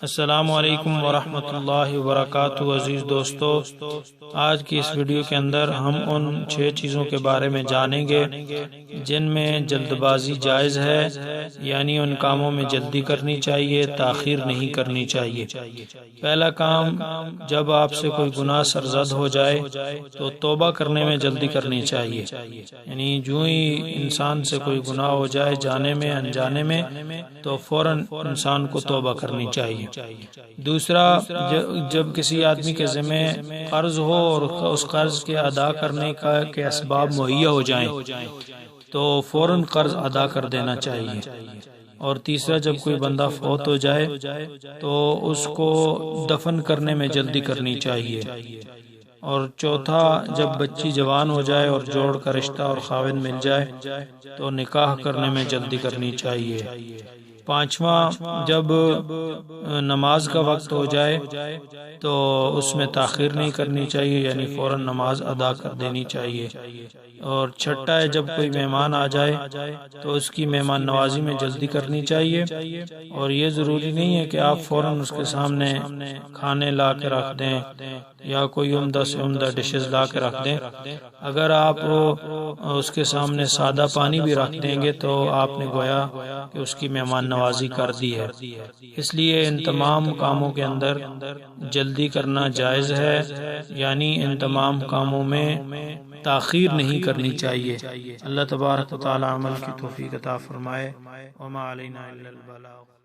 السلام علیکم ورحمۃ اللہ وبرکاتہ۔ عزیز دوستو، آج کی اس ویڈیو کے اندر ہم ان 6 چیزوں کے بارے میں جانیں گے جن میں جلد بازی جائز ہے، یعنی ان کاموں میں جلدی کرنی چاہیے، تاخیر نہیں کرنی چاہیے۔ پہلا کام، جب آپ سے کوئی گناہ سرزد ہو جائے تو توبہ کرنے میں جلدی کرنی چاہیے، یعنی جو ہی انسان سے کوئی گناہ ہو جائے جانے میں انجانے میں تو فوراً انسان کو توبہ کرنی چاہیے۔ دوسرا، جب کسی آدمی کے ذمہ قرض ہو اور اس قرض کے ادا کرنے کے اسباب مہیا ہو جائیں تو فوراً قرض ادا کر دینا چاہیے۔ اور تیسرا، جب کوئی بندہ فوت ہو جائے تو اس کو دفن کرنے میں جلدی کرنی چاہیے۔ اور چوتھا، جب بچی جوان ہو جائے اور جوڑ کا رشتہ اور خاوند مل جائے تو نکاح کرنے میں جلدی کرنی چاہیے۔ پانچواں، جب نماز کا وقت ہو جائے تو اس میں تاخیر نہیں کرنی چاہیے، یعنی فوراً نماز ادا کر دینی چاہیے۔ اور چھٹا ہے، جب کوئی مہمان آ جائے تو اس کی مہمان نوازی میں جلدی کرنی چاہیے۔ اور یہ ضروری نہیں ہے کہ آپ فوراً اس کے سامنے کھانے لا کے رکھ دیں یا کوئی عمدہ سے عمدہ ڈشز لا کے رکھ دیں۔ اگر آپ اس کے سامنے سادہ پانی بھی رکھ دیں گے تو آپ نے گویا کہ اس کی مہمان نوازی کر دی ہے۔ اس لیے ان تمام کاموں کے اندر جلدی کرنا جائز ہے، یعنی ان تمام کاموں میں تاخیر نہیں کرنی چاہیے۔ اللہ تبارک و تعالی عمل کی توفیق عطا فرمائے۔ وما علینا الا البلاغ۔